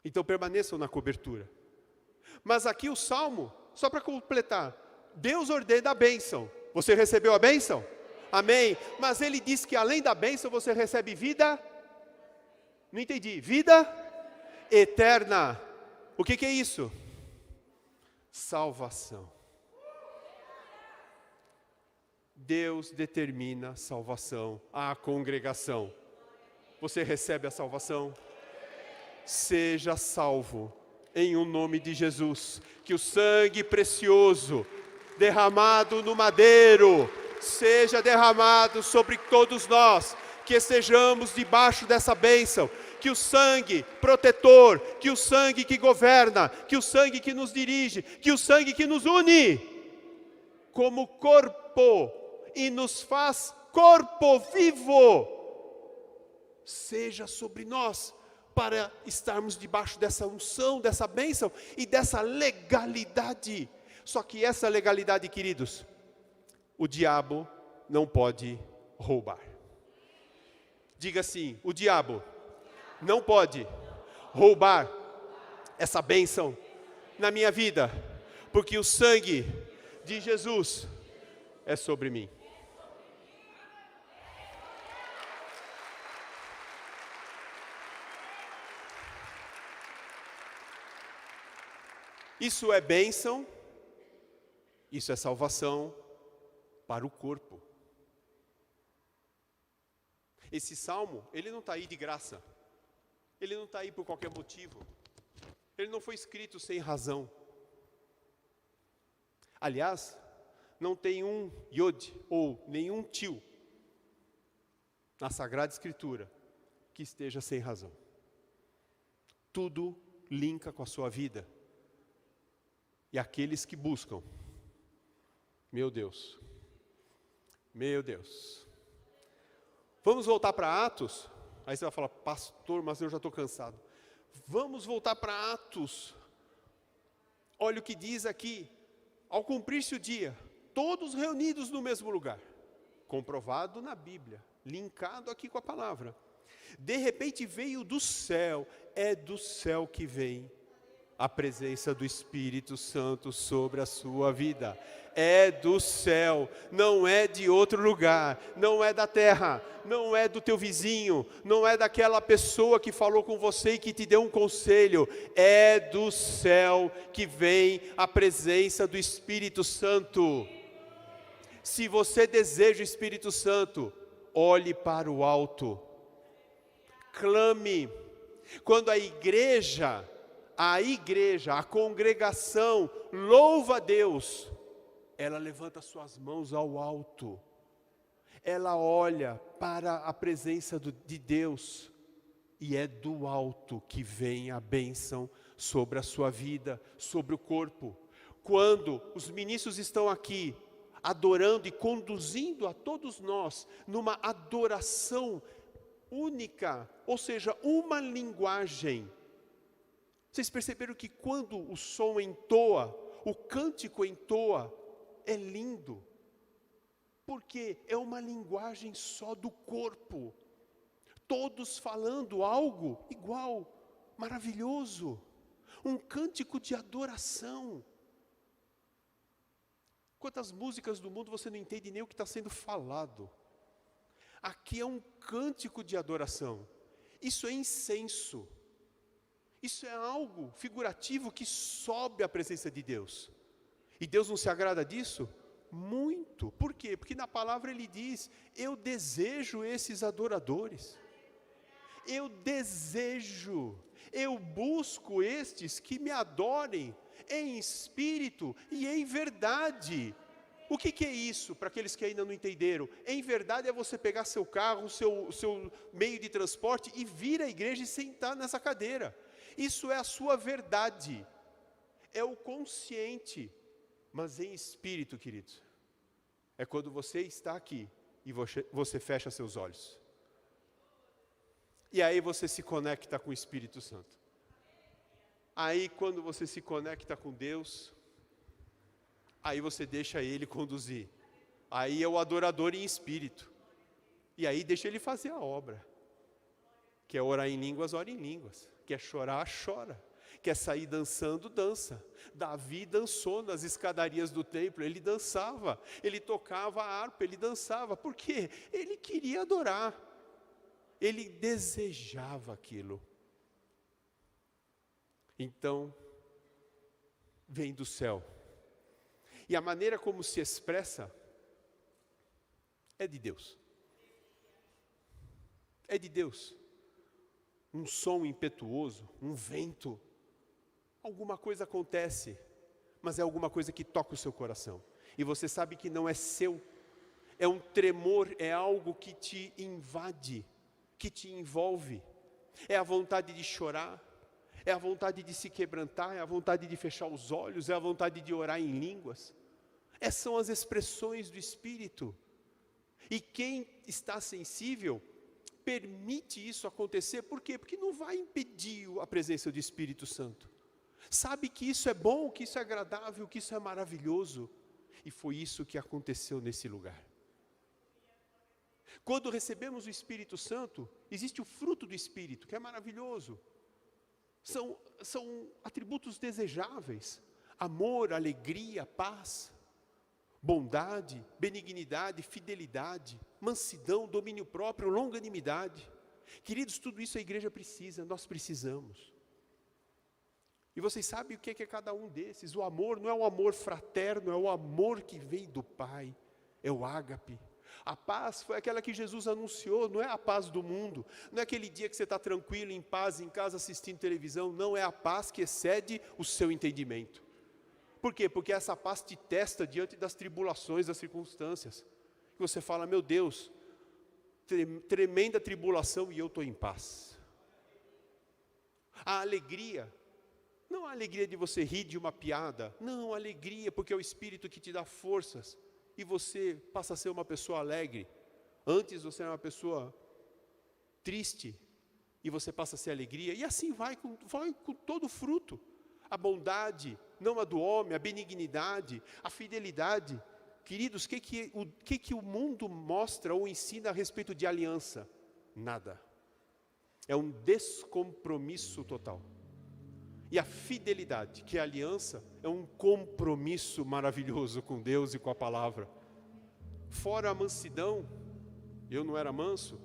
Então permaneçam na cobertura. Mas aqui o Salmo, só para completar, Deus ordena a bênção. Você recebeu a bênção? Amém. Mas ele diz que além da bênção você recebe vida. Não entendi. Vida eterna. O que é isso? salvação. Deus determina salvação à congregação. Você recebe a salvação? Seja salvo em o nome de Jesus. Que o sangue precioso derramado no madeiro seja derramado sobre todos nós, que estejamos debaixo dessa bênção, que o sangue protetor, que o sangue que governa, que o sangue que nos dirige, que o sangue que nos une como corpo e nos faz corpo vivo, seja sobre nós, para estarmos debaixo dessa unção, dessa bênção e dessa legalidade. Só que essa legalidade, queridos, o diabo não pode roubar. Diga assim: o diabo não pode roubar essa bênção na minha vida, porque o sangue de Jesus é sobre mim. Isso é bênção, isso é salvação para o corpo. Esse salmo, ele não está aí de graça. Ele não está aí por qualquer motivo. Ele não foi escrito sem razão. Aliás, não tem um iod ou nenhum tio na Sagrada Escritura que esteja sem razão. Tudo linka com a sua vida. E aqueles que buscam, meu Deus, vamos voltar para Atos? Aí você vai falar: pastor, mas eu já estou cansado. Vamos voltar para Atos. Olha o que diz aqui: ao cumprir-se o dia, todos reunidos no mesmo lugar, comprovado na Bíblia, linkado aqui com a palavra. De repente veio do céu, é do céu que vem a presença do Espírito Santo sobre a sua vida. É do céu, não é de outro lugar, não é da terra, não é do teu vizinho, não é daquela pessoa que falou com você e que te deu um conselho. É do céu que vem a presença do Espírito Santo. Se você deseja o Espírito Santo, olhe para o alto, clame. Quando a igreja, a congregação louva a Deus, ela levanta suas mãos ao alto, ela olha para a presença de Deus, e é do alto que vem a bênção sobre a sua vida, sobre o corpo. Quando os ministros estão aqui, adorando e conduzindo a todos nós, numa adoração única, ou seja, uma linguagem. Vocês perceberam que quando o som entoa, o cântico entoa, é lindo, porque é uma linguagem só do corpo, todos falando algo igual, maravilhoso, um cântico de adoração. Quantas músicas do mundo você não entende nem o que está sendo falado? Aqui é um cântico de adoração, isso é incenso. Isso é algo figurativo que sobe à presença de Deus. E Deus não se agrada disso? Muito. Por quê? Porque na palavra Ele diz: eu desejo esses adoradores. Eu desejo, eu busco estes que me adorem em espírito e em verdade. O que é isso, para aqueles que ainda não entenderam? Em verdade é você pegar seu carro, seu meio de transporte e vir à igreja e sentar nessa cadeira. Isso é a sua verdade, é o consciente, mas em espírito, queridos. É quando você está aqui e você fecha seus olhos. E aí você se conecta com o Espírito Santo. Aí quando você se conecta com Deus, aí você deixa Ele conduzir. Aí é o adorador em espírito. E aí deixa Ele fazer a obra. Quer orar em línguas, ora em línguas. Quer chorar, chora. Quer sair dançando, dança. Davi dançou nas escadarias do templo, ele dançava. Ele tocava a harpa, ele dançava. Por quê? Ele queria adorar. Ele desejava aquilo. Então, vem do céu. E a maneira como se expressa é de Deus. É de Deus. Um som impetuoso, um vento. Alguma coisa acontece, mas é alguma coisa que toca o seu coração. E você sabe que não é seu. É um tremor, é algo que te invade, que te envolve. É a vontade de chorar, é a vontade de se quebrantar, é a vontade de fechar os olhos, é a vontade de orar em línguas. Essas são as expressões do Espírito. E quem está sensível, permite isso acontecer. Por quê? Porque não vai impedir a presença do Espírito Santo. Sabe que isso é bom, que isso é agradável, que isso é maravilhoso. E foi isso que aconteceu nesse lugar. Quando recebemos o Espírito Santo, existe o fruto do Espírito, que é maravilhoso. São atributos desejáveis. Amor, alegria, paz, bondade, benignidade, fidelidade, mansidão, domínio próprio, longanimidade. Queridos, tudo isso a igreja precisa, nós precisamos. E vocês sabem o que é cada um desses. O amor não é um amor fraterno, é o amor que vem do Pai, é o ágape. A paz foi aquela que Jesus anunciou, não é a paz do mundo, não é aquele dia que você está tranquilo, em paz, em casa assistindo televisão, não, é a paz que excede o seu entendimento. Por quê? Porque essa paz te testa diante das tribulações, das circunstâncias. E você fala, meu Deus, tremenda tribulação e eu estou em paz. A alegria, não a alegria de você rir de uma piada, não, a alegria porque é o Espírito que te dá forças. E você passa a ser uma pessoa alegre. Antes você era uma pessoa triste, e você passa a ser alegria, e assim vai com todo o fruto. A bondade, não a do homem, a benignidade, a fidelidade. Queridos, o que o mundo mostra ou ensina a respeito de aliança? Nada. É um descompromisso total. E a fidelidade, que é a aliança, é um compromisso maravilhoso com Deus e com a palavra. Fora a mansidão, eu não era manso.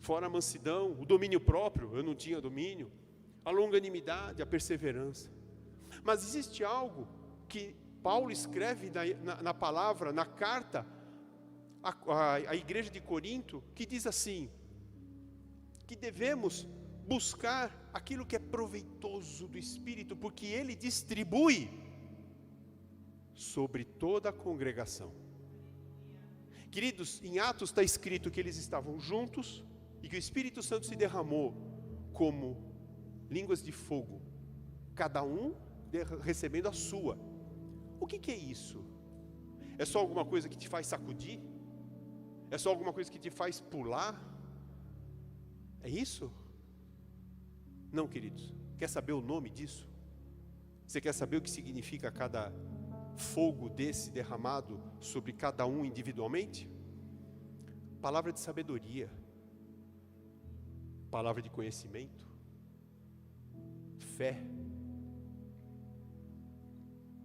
Fora a mansidão, o domínio próprio, eu não tinha domínio. A longanimidade, a perseverança. Mas existe algo que Paulo escreve na palavra, na carta, à igreja de Corinto, que diz assim, que devemos buscar aquilo que é proveitoso do Espírito, porque Ele distribui sobre toda a congregação. Queridos, em Atos está escrito que eles estavam juntos e que o Espírito Santo se derramou como línguas de fogo, cada um recebendo a sua. O que é isso? É só alguma coisa que te faz sacudir? É só alguma coisa que te faz pular? É isso? Não, queridos. Quer saber o nome disso? Você quer saber o que significa cada fogo desse derramado sobre cada um individualmente? Palavra de sabedoria, palavra de conhecimento, fé,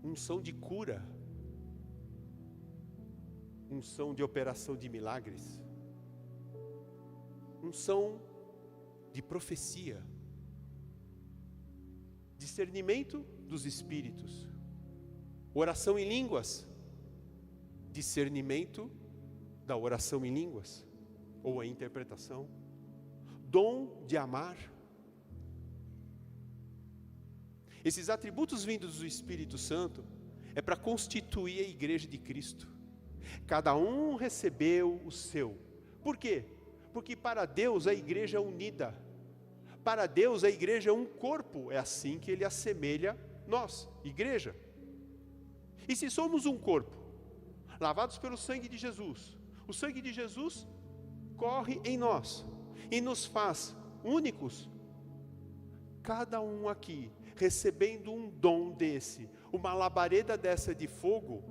unção de cura, unção de operação de milagres, unção de profecia, discernimento dos espíritos, oração em línguas, discernimento da oração em línguas, ou a interpretação, dom de amar. Esses atributos vindos do Espírito Santo é para constituir a igreja de Cristo. Cada um recebeu o seu. Por quê? Porque para Deus a igreja é unida. Para Deus a igreja é um corpo. É assim que Ele assemelha nós, igreja. E se somos um corpo, lavados pelo sangue de Jesus, o sangue de Jesus corre em nós e nos faz únicos. Cada um aqui recebendo um dom desse, uma labareda dessa de fogo,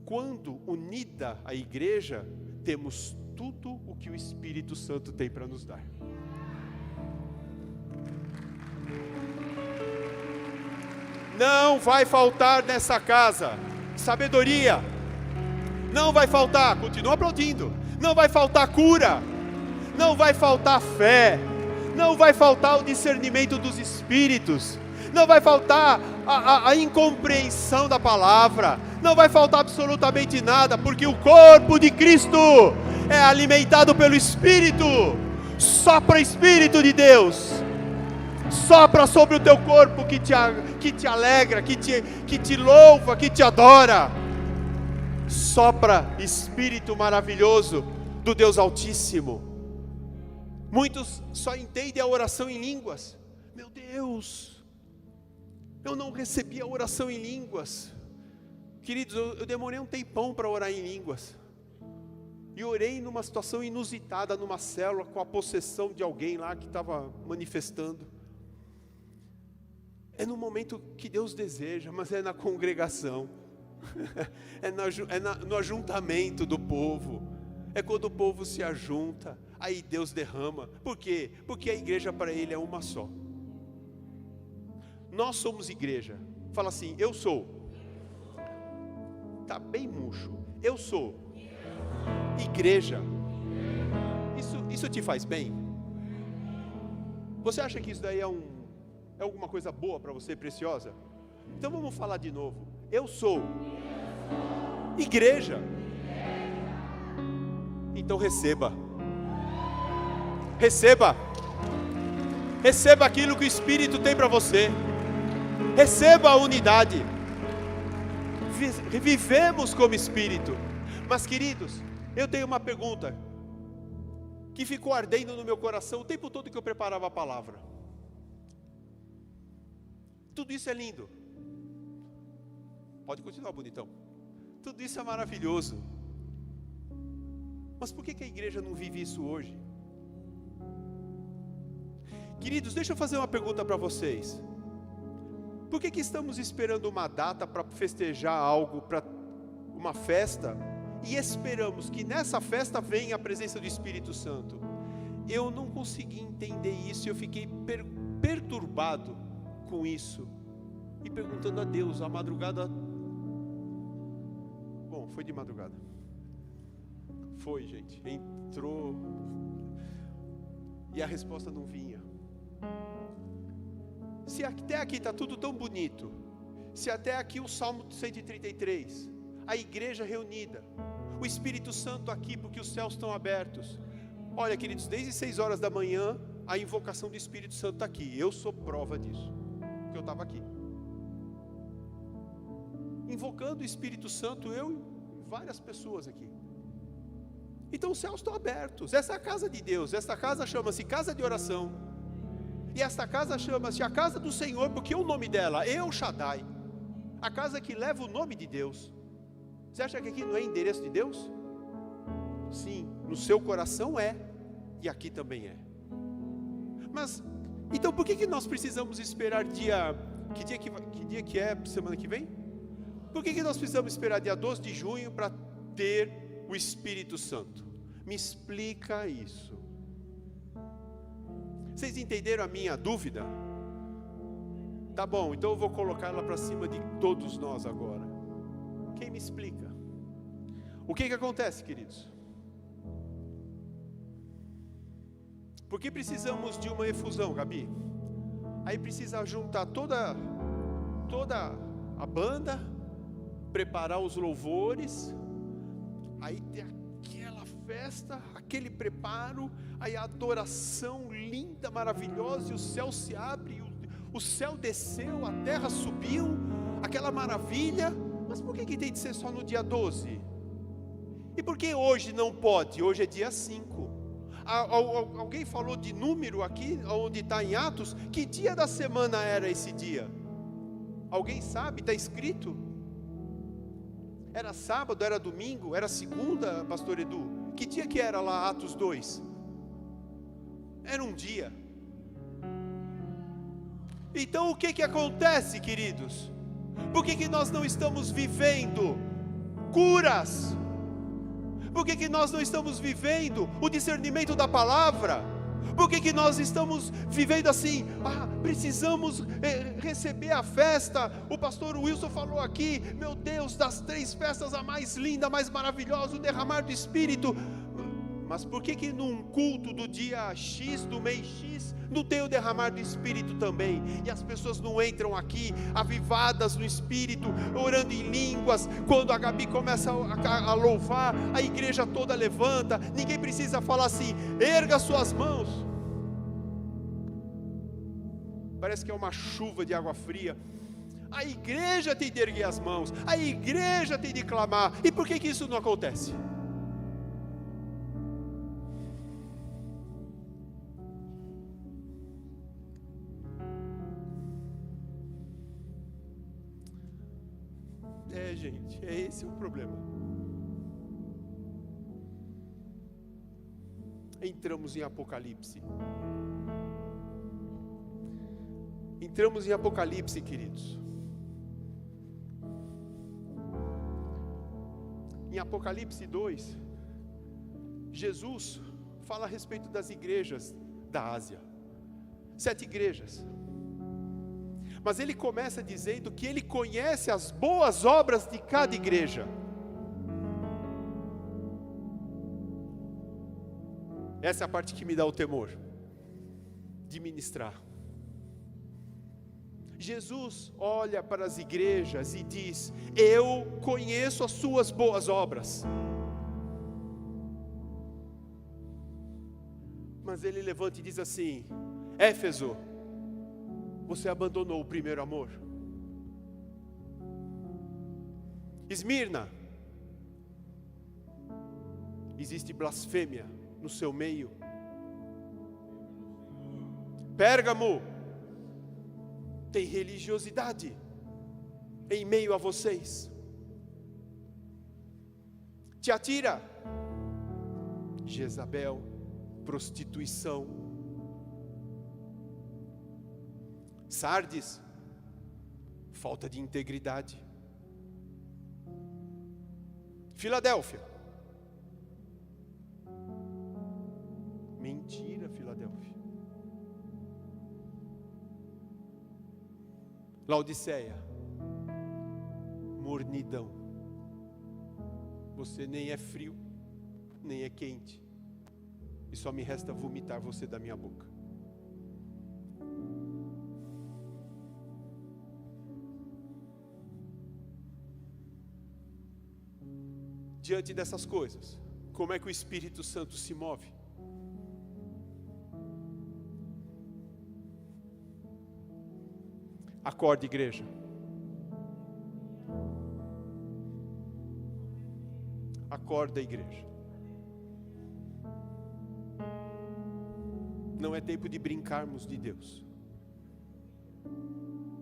quando unida a igreja, temos tudo o que o Espírito Santo tem para nos dar. Não vai faltar nessa casa sabedoria, não vai faltar, continua aplaudindo, não vai faltar cura, não vai faltar fé, não vai faltar o discernimento dos espíritos, não vai faltar a incompreensão da palavra, não vai faltar absolutamente nada, porque o corpo de Cristo é alimentado pelo Espírito. Sopra Espírito de Deus, sopra sobre o teu corpo que te alegra, que te louva, que te adora. Sopra Espírito maravilhoso do Deus Altíssimo. Muitos só entendem a oração em línguas. Meu Deus, eu não recebi a oração em línguas. Queridos, eu demorei um tempão para orar em línguas. E orei numa situação inusitada, numa célula, com a possessão de alguém lá que estava manifestando. É no momento que Deus deseja, mas é na congregação. No ajuntamento do povo. É quando o povo se ajunta, aí Deus derrama. Por quê? Porque a igreja para Ele é uma só. Nós somos igreja. Fala assim, eu sou. Está bem murcho. Eu sou igreja. Isso te faz bem? Você acha que isso daí é alguma coisa boa para você, preciosa? Então vamos falar de novo. Eu sou igreja. Então receba. Receba aquilo que o Espírito tem para você. Receba a unidade. Vivemos como Espírito. Mas queridos, eu tenho uma pergunta que ficou ardendo no meu coração o tempo todo que eu preparava a palavra. Tudo isso é lindo. Pode continuar, bonitão. Tudo isso é maravilhoso. Mas por que a igreja não vive isso hoje? Queridos, deixa eu fazer uma pergunta para vocês. Por que estamos esperando uma data para festejar algo, para uma festa, e esperamos que nessa festa venha a presença do Espírito Santo? Eu não consegui entender isso, eu fiquei perturbado com isso, e perguntando a Deus, a madrugada, bom, foi de madrugada, foi, gente, entrou, e a resposta não vinha. Se até aqui está tudo tão bonito, se até aqui o Salmo 133, a igreja reunida, o Espírito Santo aqui, porque os céus estão abertos. Olha, queridos, desde 6 horas da manhã, a invocação do Espírito Santo está aqui. Eu sou prova disso, porque eu estava aqui. Invocando o Espírito Santo, eu e várias pessoas aqui. Então os céus estão abertos. Essa é a casa de Deus. Essa casa chama-se casa de oração. E esta casa chama-se a casa do Senhor, porque o nome dela é El Shaddai. A casa que leva o nome de Deus. Você acha que aqui não é endereço de Deus? Sim, no seu coração é, e aqui também é. Mas, então por que nós precisamos esperar que dia que é semana que vem? Por que nós precisamos esperar dia 12 de junho para ter o Espírito Santo? Me explica isso. Vocês entenderam a minha dúvida? Tá bom, então eu vou colocar ela para cima de todos nós agora. Quem me explica? O que acontece, queridos? Por que precisamos de uma efusão, Gabi? Aí precisa juntar toda a banda, preparar os louvores, aí ter aquela festa, aquele preparo, aí a adoração linda, maravilhosa, e o céu se abre, o céu desceu, a terra subiu, aquela maravilha. Mas por que tem de ser só no dia 12? E por que hoje não pode? Hoje é dia 5. Alguém falou de número aqui, onde está em Atos? Que dia da semana era esse dia? Alguém sabe? Está escrito? Era sábado, era domingo, era segunda, pastor Edu? Que dia que era lá, Atos 2? Era um dia. Então o que acontece, queridos? Por que nós não estamos vivendo curas? Por que nós não estamos vivendo o discernimento da palavra? Por que nós estamos vivendo assim? Precisamos receber a festa. O pastor Wilson falou aqui, meu Deus, das 3 festas a mais linda, a mais maravilhosa, o derramar do Espírito. mas por que num culto do dia X, do mês X, não tem o derramar do Espírito também? E as pessoas não entram aqui avivadas no Espírito, orando em línguas. Quando a Gabi começa a louvar, a igreja toda levanta. Ninguém precisa falar assim: erga suas mãos. Parece que é uma chuva de água fria. A igreja tem de erguer as mãos, a igreja tem de clamar. E por que isso não acontece? Gente, esse é o problema. Entramos em Apocalipse. Entramos em Apocalipse, queridos. Em Apocalipse 2, Jesus fala a respeito das igrejas da Ásia. 7 igrejas. Mas ele começa dizendo que ele conhece as boas obras de cada igreja. Essa é a parte que me dá o temor de ministrar. Jesus olha para as igrejas e diz: eu conheço as suas boas obras. Mas ele levanta e diz assim: Éfeso, você abandonou o primeiro amor. Esmirna, existe blasfêmia no seu meio. Pérgamo, tem religiosidade em meio a vocês. Tiatira, Jezabel, prostituição. Sardes, falta de integridade. Filadélfia, mentira, Filadélfia. Laodiceia, mornidão. Você nem é frio, nem é quente, e só me resta vomitar você da minha boca. Diante dessas coisas, como é que o Espírito Santo se move? Acorda, igreja. Acorda, igreja. Não é tempo de brincarmos de Deus.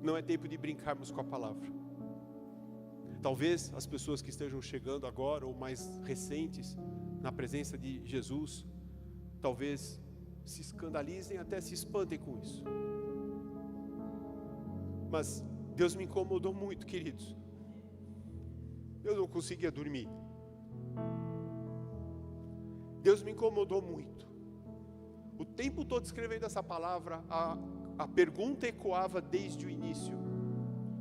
Não é tempo de brincarmos com a palavra. Talvez as pessoas que estejam chegando agora, ou mais recentes, na presença de Jesus, talvez se escandalizem, até se espantem com isso. Mas Deus me incomodou muito, queridos. Eu não conseguia dormir. Deus me incomodou muito. O tempo todo escrevendo essa palavra, a pergunta ecoava desde o início.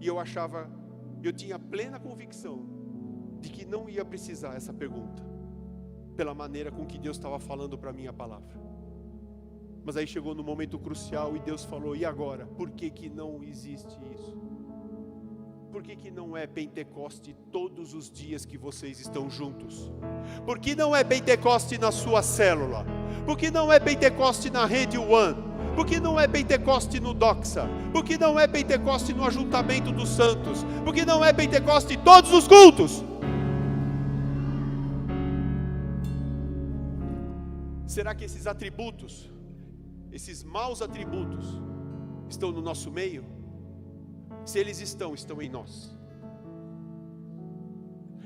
E eu tinha plena convicção de que não ia precisar essa pergunta, pela maneira com que Deus estava falando para mim a palavra. Mas aí chegou no momento crucial e Deus falou: e agora? Por que não existe isso? Por que não é Pentecoste todos os dias que vocês estão juntos? Por que não é Pentecoste na sua célula? Por que não é Pentecoste na Rede One? Por que não é Pentecoste no Doxa? Por que não é Pentecoste no ajuntamento dos santos? Por que não é Pentecoste em todos os cultos? Será que esses atributos, esses maus atributos, estão no nosso meio? Se eles estão em nós.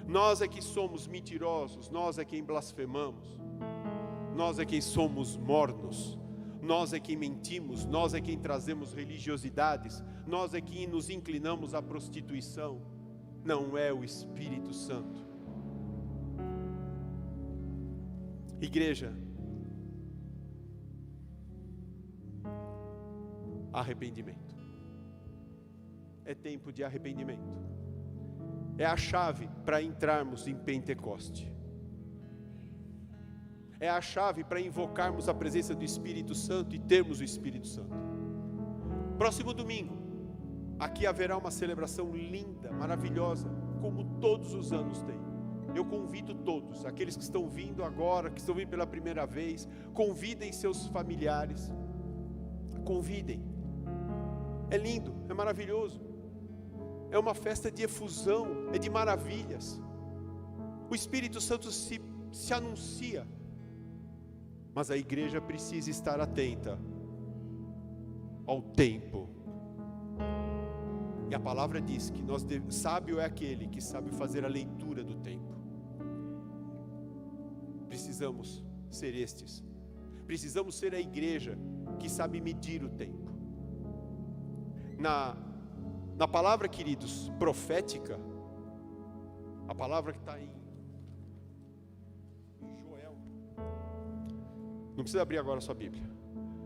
Nós é que somos mentirosos, nós é quem blasfemamos, nós é quem somos mornos, nós é quem mentimos, nós é quem trazemos religiosidades, nós é quem nos inclinamos à prostituição. Não é o Espírito Santo. Igreja, arrependimento. É tempo de arrependimento. É a chave para entrarmos em Pentecoste. é a chave para invocarmos a presença do Espírito Santo e termos o Espírito Santo. Próximo domingo, aqui haverá uma celebração linda, maravilhosa, como todos os anos tem. Eu convido todos, aqueles que estão vindo agora, que estão vindo pela primeira vez, convidem seus familiares, convidem. É lindo, é maravilhoso, é uma festa de efusão, é de maravilhas. O Espírito Santo se anuncia, mas a igreja precisa estar atenta ao tempo. E a palavra diz que sábio é aquele que sabe fazer a leitura do tempo. Precisamos ser estes. Precisamos ser a igreja que sabe medir o tempo. Na palavra, queridos, profética, a palavra que está em Joel, não precisa abrir agora a sua Bíblia.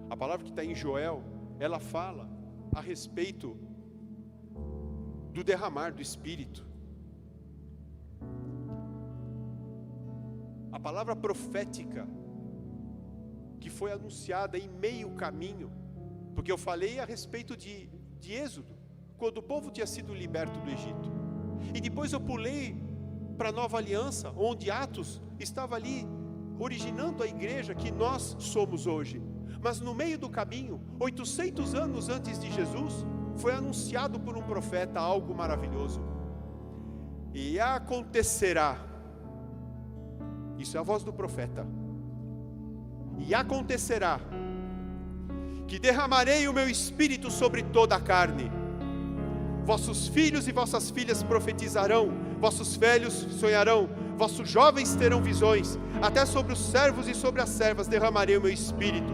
A palavra que está em Joel, ela fala a respeito do derramar do Espírito. A palavra profética que foi anunciada em meio caminho, porque eu falei a respeito de Êxodo, quando o povo tinha sido liberto do Egito, e depois eu pulei para a Nova Aliança, onde Atos estava ali originando a igreja que nós somos hoje. Mas no meio do caminho, 800 anos antes de Jesus, foi anunciado por um profeta algo maravilhoso. E acontecerá, isso é a voz do profeta, e acontecerá que derramarei o meu espírito sobre toda a carne. Vossos filhos e vossas filhas profetizarão, vossos velhos sonharão, vossos jovens terão visões, até sobre os servos e sobre as servas derramarei o meu espírito.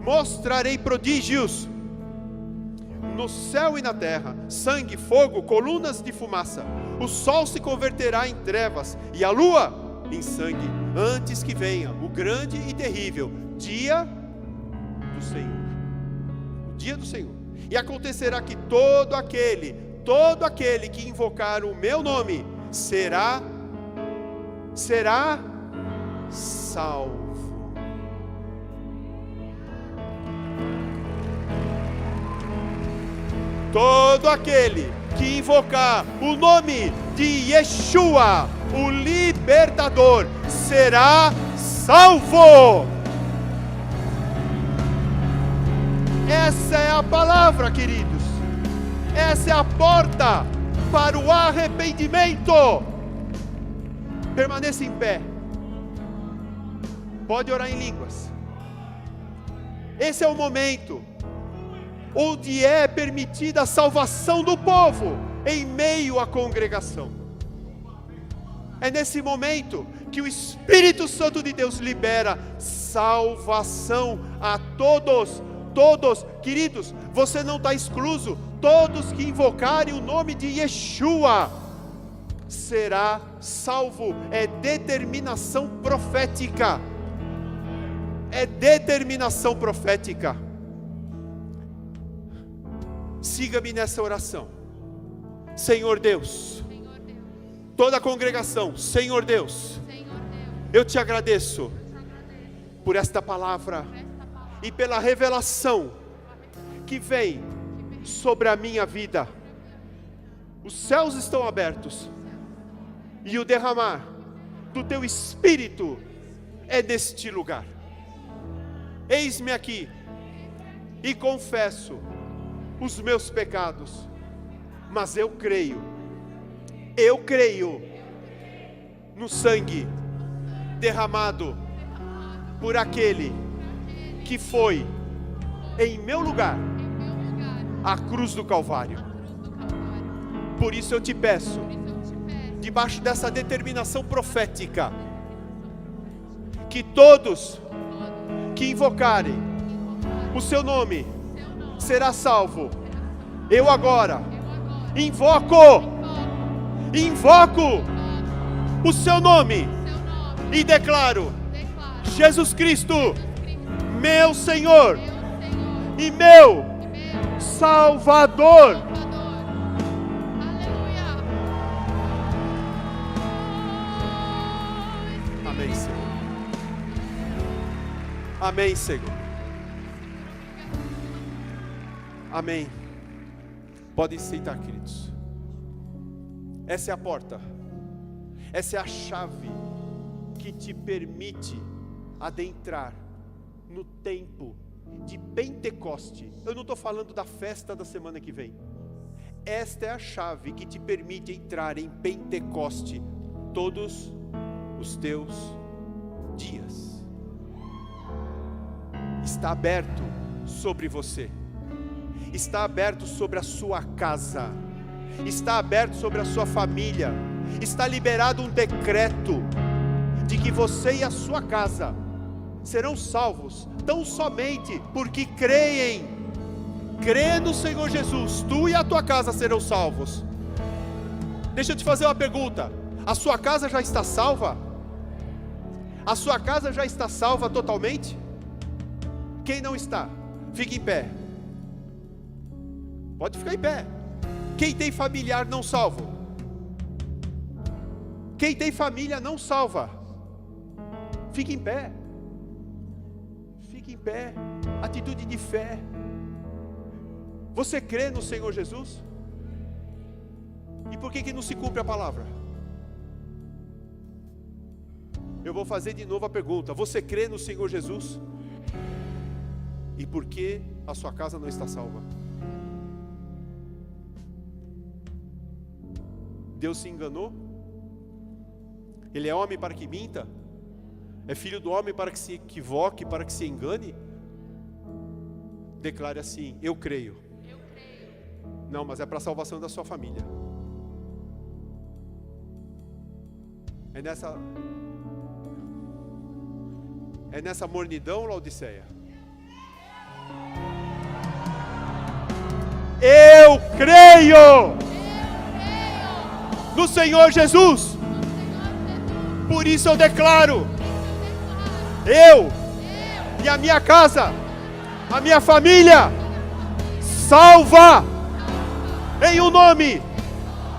Mostrarei prodígios no céu e na terra, sangue, fogo, colunas de fumaça. O sol se converterá em trevas e a lua em sangue, antes que venha o grande e terrível dia do Senhor. O dia do Senhor. E acontecerá que todo aquele que invocar o meu nome será salvo. Todo aquele que invocar o nome de Yeshua, o libertador, será salvo. Essa é a palavra, queridos. Essa é a porta para o arrependimento. Permaneça em pé. Pode orar em línguas. Esse é o momento onde é permitida a salvação do povo em meio à congregação. É nesse momento que o Espírito Santo de Deus libera salvação a todos. Todos, queridos, você não está excluso. Todos que invocarem o nome de Yeshua será salvo. É determinação profética. É determinação profética. Siga-me nessa oração. Senhor Deus, toda a congregação, Senhor Deus, eu te agradeço por esta palavra e pela revelação que vem sobre a minha vida. Os céus estão abertos e o derramar do teu Espírito é neste lugar. Eis-me aqui e confesso os meus pecados, mas eu creio no sangue derramado por aquele que foi em meu lugar a cruz do Calvário. Por isso eu te peço, debaixo dessa determinação profética, que todos que invocarem o seu nome será salvo. Eu agora invoco o seu nome e declaro Jesus Cristo, meu Senhor e meu Salvador. Amém, Senhor. Amém, Senhor. Amém. Podem sentar, queridos. Essa é a porta. Essa é a chave que te permite adentrar no tempo de Pentecoste. Eu não estou falando da festa da semana que vem. Esta é a chave que te permite entrar em Pentecoste todos os teus dias. Está aberto sobre você. Está aberto sobre a sua casa. Está aberto sobre a sua família. Está liberado um decreto de que você e a sua casa serão salvos, tão somente porque creem. Crê no Senhor Jesus, tu e a tua casa serão salvos. Deixa eu te fazer uma pergunta: a sua casa já está salva? A sua casa já está salva totalmente? Quem não está, fique em pé. Pode ficar em pé. Quem tem familiar não salvo? Quem tem família não salva? Fique em pé. Fique em pé. Atitude de fé. Você crê no Senhor Jesus? E por que não se cumpre a palavra? Eu vou fazer de novo a pergunta: você crê no Senhor Jesus? E por que a sua casa não está salva? Deus se enganou? Ele é homem para que minta? É filho do homem para que se equivoque, para que se engane? Declare assim: eu creio. Eu creio. Não, mas é para a salvação da sua família. É nessa mornidão, Laodiceia? Eu creio no Senhor Jesus. Por isso eu declaro: eu e a minha casa, a minha família, salva em o nome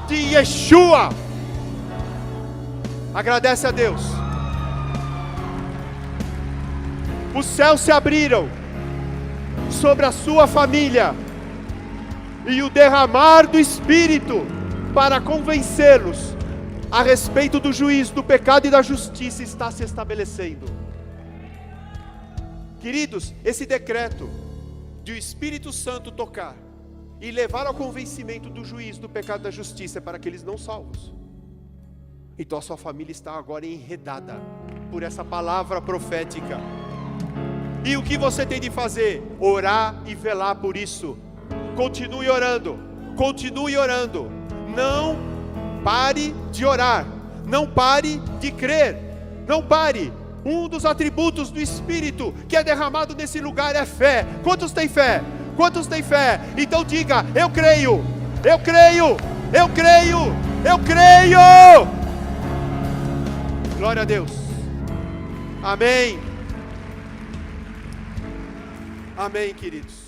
de Yeshua. Agradece a Deus. Os céus se abriram sobre a sua família, e o derramar do Espírito para convencê-los a respeito do juízo, do pecado e da justiça está se estabelecendo. Queridos, esse decreto de o Espírito Santo tocar e levar ao convencimento do juízo, do pecado e da justiça é para aqueles não salvos. Então a sua família está agora enredada por essa palavra profética. E o que você tem de fazer? Orar e velar por isso. Continue orando, continue orando. Não pare de orar, não pare de crer, não pare. Um dos atributos do Espírito que é derramado nesse lugar é fé. Quantos têm fé? Quantos têm fé? Então diga: eu creio, eu creio, eu creio, eu creio. Glória a Deus. Amém. Amém, queridos.